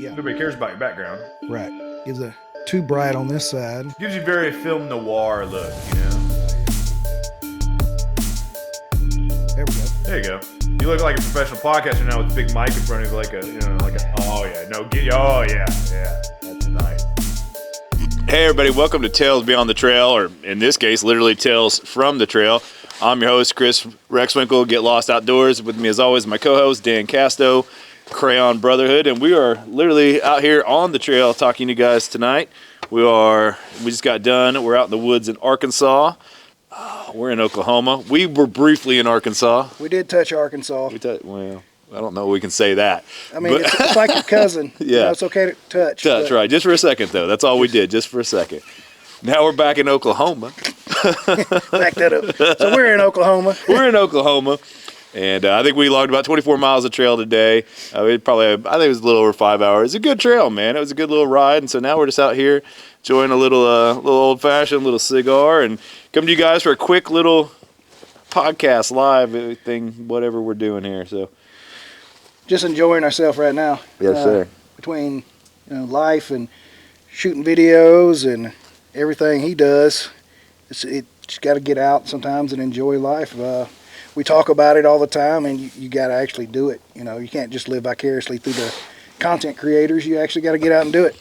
Yeah. Nobody cares about your background. Right. Gives a too bright on this side. Gives you very film noir look, you know? There we go. There you go. You look like a professional podcaster now with a big mic in front of you, oh yeah, that's nice. Hey everybody, welcome to Tales Beyond the Trail, or in this case, literally Tales from the Trail. I'm your host, Chris Rexwinkle, Get Lost Outdoors. With me as always, my co-host, Dan Casto, Crayon Brotherhood, and we are literally out here on the trail talking to you guys tonight. We just got done. We're out in the woods in Arkansas. We're in Oklahoma. We were briefly in Arkansas. We did touch Arkansas. Well, I don't know if we can say that. I mean, it's like your cousin. Yeah. You know, it's okay to touch. Touch, right. Just for a second, though. That's all we did, just for a second. Now we're back in Oklahoma. Back that up. So we're in Oklahoma. We're in Oklahoma. And I think we logged about 24 miles of trail today. I think it was a little over 5 hours. It's a good trail, man. It was a good little ride. And so now we're just out here enjoying a little old-fashioned little cigar and come to you guys for a quick little podcast live thing, whatever we're doing here. So just enjoying ourselves right now. Yes, sir. Between life and shooting videos and everything he does, it's got to get out sometimes and enjoy life. We talk about it all the time, and you got to actually do it. You know, you can't just live vicariously through the content creators. You actually got to get out and do it.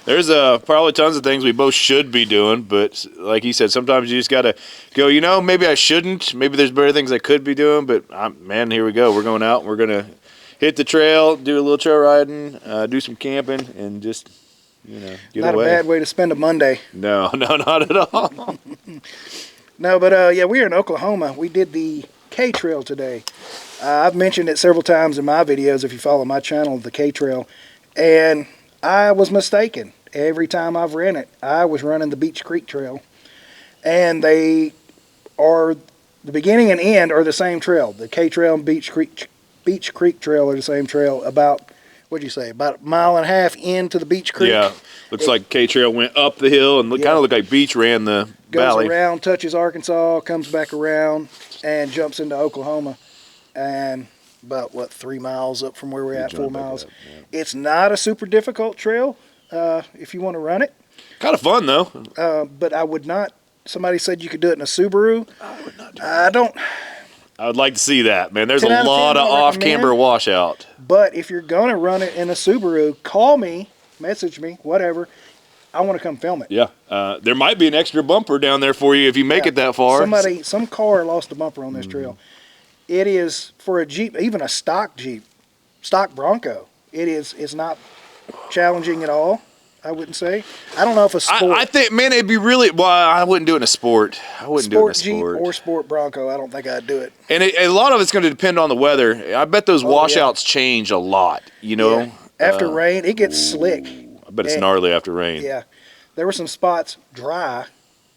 There's probably tons of things we both should be doing, but like he said, sometimes you just got to go, maybe I shouldn't. Maybe there's better things I could be doing, but man, here we go. We're going out, and we're going to hit the trail, do a little trail riding, do some camping, and just, get not away. Not a bad way to spend a Monday. No, not at all. No, but we're in Oklahoma. We did the K Trail today. I've mentioned it several times in my videos if you follow my channel, the K Trail, and I was mistaken. Every time I've ran it, I was running the Beach Creek Trail, and they are, the beginning and end are the same trail. The K Trail and Beach Creek Trail are the same trail. About, what'd you say, about a mile and a half into the Beach Creek? Yeah, looks like K Trail went up the hill and kind of looked like Beach ran the valley. Goes around, touches Arkansas, comes back around, and jumps into Oklahoma. And about, 3 miles up from where we're at, 4 miles. Yeah. It's not a super difficult trail if you want to run it. Kind of fun, though. But I would not, somebody said you could do it in a Subaru. I would not do that. I would like to see that, man. There's a lot of off-camber washout. But if you're going to run it in a Subaru, call me, message me, whatever. I want to come film it. Yeah. There might be an extra bumper down there for you if you make it that far. Some car lost a bumper on this trail. It is, for a Jeep, even a stock Jeep, stock Bronco, it's not challenging at all, I wouldn't say. I don't know if a sport... I think, man, it'd be really... Well, I wouldn't do it in a sport. I wouldn't do it in a sport. Jeep or sport Bronco, I don't think I'd do it. And a lot of it's going to depend on the weather. I bet those washouts change a lot, Yeah. After rain, it gets slick. I bet it's gnarly after rain. Yeah. There were some spots dry,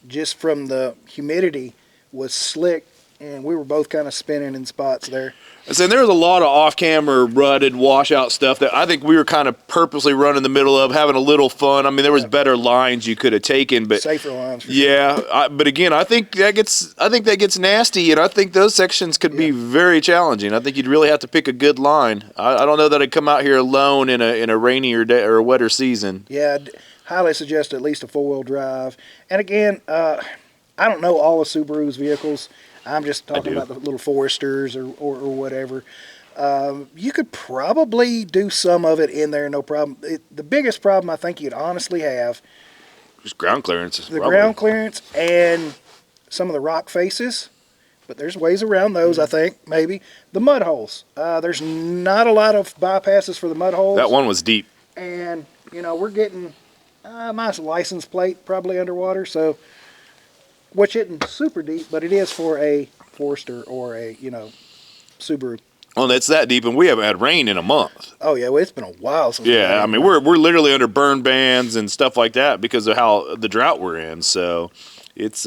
just from the humidity was slick, and we were both kind of spinning in spots there. So there was a lot of off-camera rutted washout stuff that I think we were kind of purposely running the middle of, having a little fun. I mean, there was better lines you could have taken, but safer lines. But again, I think that gets nasty, and I think those sections could be very challenging. I think you'd really have to pick a good line. I don't know that I'd come out here alone in a rainier day or a wetter season. Yeah, I'd highly suggest at least a 4-wheel drive. And again, I don't know all of Subaru's vehicles. I'm just talking about the little Foresters or whatever. You could probably do some of it in there, no problem. The biggest problem I think you'd honestly have... Just ground clearance. Ground clearance and some of the rock faces. But there's ways around those, I think, maybe. The mud holes. There's not a lot of bypasses for the mud holes. That one was deep. And, we're getting my license plate probably underwater, so... Which isn't super deep, but it is for a Forester or a, Subaru. Well, it's that deep, and we haven't had rain in a month. Oh, yeah, well, it's been a while since. Yeah, I mean, we're literally under burn bans and stuff like that because of how the drought we're in. So it's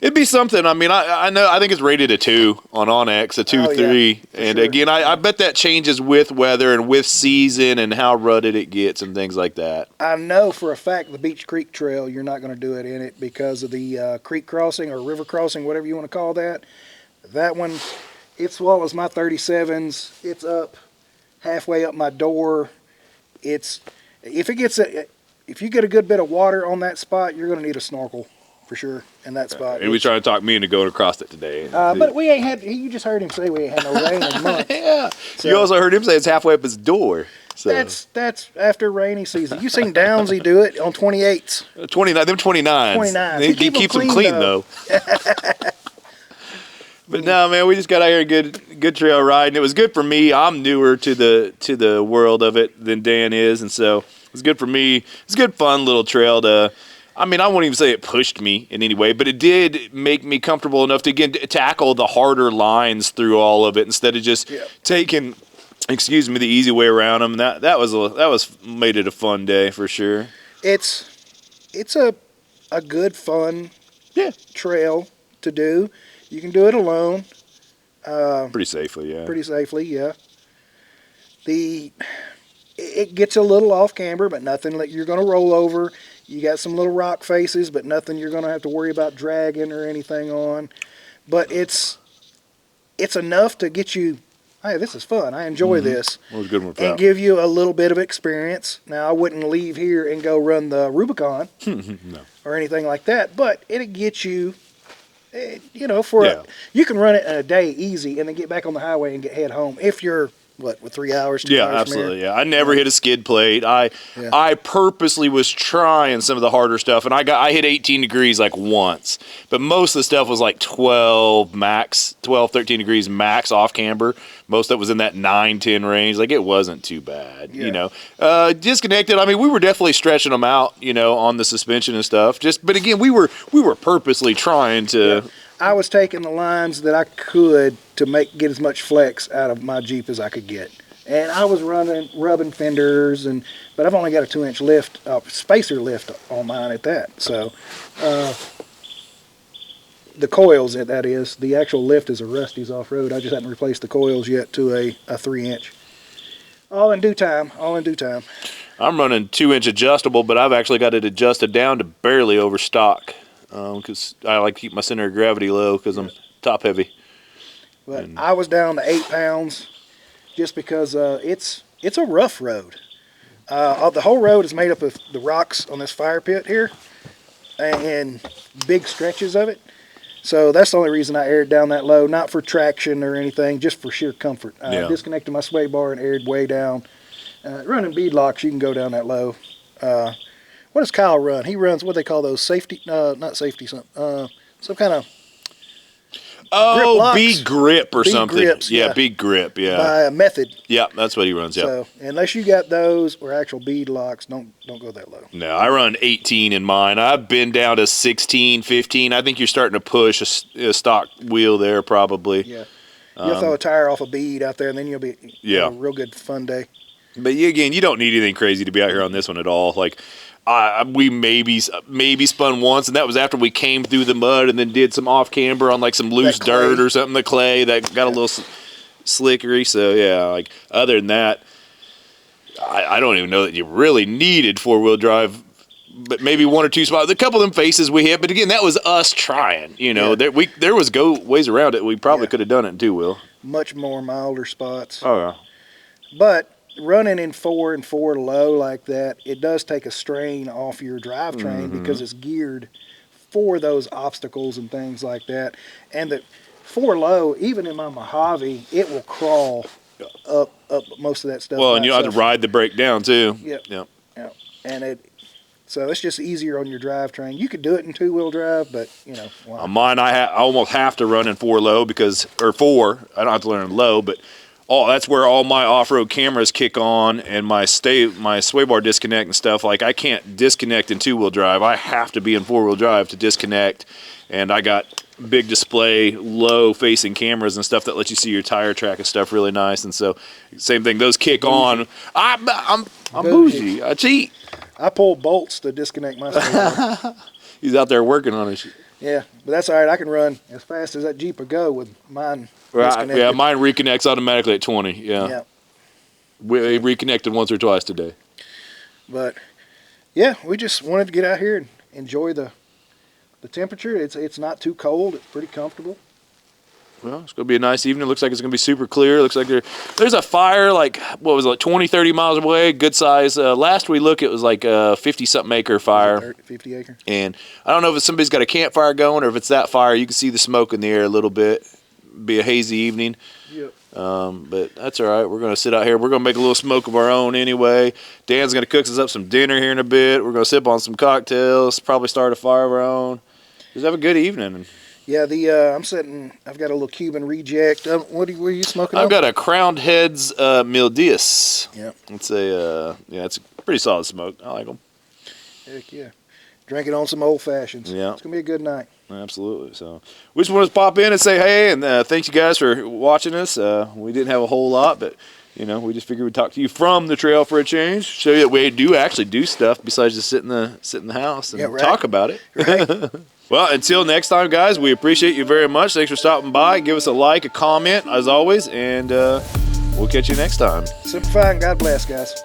it'd be something. I mean, I think it's rated a 2 on onX, a 2.3, and sure. Again, I bet that changes with weather and with season and how rutted it gets and things like that. I know for a fact the Beach Creek Trail, you're not going to do it in it because of the creek crossing or river crossing, whatever you want to call that. That one, it swallows my 37s. It's up halfway up my door. if you get a good bit of water on that spot, you're going to need a snorkel for sure in that spot. And we trying to talk me into going across it today. But we ain't had. You just heard him say we ain't had no rain in months. Yeah. So You also heard him say it's halfway up his door. So that's after rainy season. You seen Downsy do it on 28s. 29, them 29s. 29s. He keeps them clean though. But no, man, we just got out here good trail riding. It was good for me. I'm newer to the world of it than Dan is, and so it was good for me. It's a good, fun little trail to. I mean, I won't even say it pushed me in any way, but it did make me comfortable enough to, again, tackle the harder lines through all of it instead of just taking, the easy way around them. That was made it a fun day for sure. It's a good, fun trail to do. You can do it alone. Pretty safely, yeah. Pretty safely, yeah. It gets a little off camber, but nothing that you're going to roll over. You got some little rock faces, but nothing you're going to have to worry about dragging or anything on. But it's enough to get you, hey, this is fun. I enjoy this. That was a good one. And give you a little bit of experience. Now, I wouldn't leave here and go run the Rubicon No. or anything like that, but it'll get you, you can run it in a day easy and then get back on the highway and head home if you're, with 3 hours, 2 Yeah, hours absolutely. Yeah, I never hit a skid plate. I purposely was trying some of the harder stuff, and I hit 18 degrees like once, but most of the stuff was like 12, 13 degrees max off camber. Most of it was in that 9, 10 range. Like, it wasn't too bad, Disconnected. I mean, we were definitely stretching them out, on the suspension and stuff. But again, we were purposely trying to. Yeah. I was taking the lines that I could to get as much flex out of my Jeep as I could get. And I was rubbing fenders, but I've only got a 2-inch lift, spacer lift on mine at that. So, the coils, that is, the actual lift is a Rusty's off-road. I just haven't replaced the coils yet to a 3-inch. All in due time. I'm running 2-inch adjustable, but I've actually got it adjusted down to barely over stock. Because I like to keep my center of gravity low because I'm top heavy. But I was down to 8 pounds just because it's a rough road. The whole road is made up of the rocks on this fire pit here and big stretches of it. So that's the only reason I aired down that low, not for traction or anything, just for sheer comfort. Disconnected my sway bar and aired way down. Running bead locks, you can go down that low. What does Kyle run? He runs what they call those safety, not safety, some kind of bead grip or bead something. Grips, bead grip, yeah. By a Method. Yeah, that's what he runs, yeah. So unless you got those or actual bead locks, don't go that low. No, I run 18 in mine. I've been down to 16, 15. I think you're starting to push a stock wheel there probably. Yeah. You'll throw a tire off a bead out there and then you'll be a real good fun day. But again, you don't need anything crazy to be out here on this one at all. Like, we maybe spun once, and that was after we came through the mud and then did some off camber on like some loose dirt or something, the clay that got a little slickery. So yeah, like other than that, I don't even know that you really needed 4-wheel drive, but maybe 1 or 2 spots. A couple of them faces we hit, but again, that was us trying. There was ways around it. We probably could have done it in 2-wheel. Much more milder spots. Oh yeah, but running in 4 and 4 low like that, it does take a strain off your drivetrain because it's geared for those obstacles and things like that. And the 4 low, even in my Mojave, it will crawl up most of that stuff. Well, and you have to ride the brake down too. Yep. And so it's just easier on your drivetrain. You could do it in 2-wheel drive, but why? On mine, I almost have to run in 4 low or 4. I don't have to learn low, but. That's where all my off-road cameras kick on and my sway bar disconnect and stuff. Like, I can't disconnect in 2-wheel drive. I have to be in 4-wheel drive to disconnect. And I got big display, low-facing cameras and stuff that let you see your tire track and stuff really nice. And so, same thing. Those kick on. I'm bougie. I cheat. I pull bolts to disconnect my sway bar. He's out there working on it. Yeah, but that's all right. I can run as fast as that Jeep will go with mine disconnected. Yeah, mine reconnects automatically at 20. Yeah. We reconnected once or twice today. But yeah, we just wanted to get out here and enjoy the temperature. It's not too cold. It's pretty comfortable. Well, it's going to be a nice evening. Looks like it's going to be super clear. Looks like there's a fire like, what was it, like 20, 30 miles away. Good size. Last we looked, it was like a 50-something acre fire. 50 acre. And I don't know if somebody's got a campfire going or if it's that fire. You can see the smoke in the air a little bit. Be a hazy evening. Yep. But that's all right. We're going to sit out here. We're going to make a little smoke of our own anyway. Dan's going to cook us up some dinner here in a bit. We're going to sip on some cocktails, probably start a fire of our own. Just have a good evening. Yeah, I've got a little Cuban reject. What are you smoking I've on? got a Crowned Heads Mildias. Yeah. It's it's a pretty solid smoke. I like them. Heck yeah. Drinking on some old fashions. Yeah. It's going to be a good night. Absolutely. So we just wanted to pop in and say hey, and thank you guys for watching us. We didn't have a whole lot, but we just figured we'd talk to you from the trail for a change, show you that we do actually do stuff besides just sit in the house and talk about it. Right. Well, until next time, guys, we appreciate you very much. Thanks for stopping by. Give us a like, a comment, as always, and we'll catch you next time. Simplify and God bless, guys.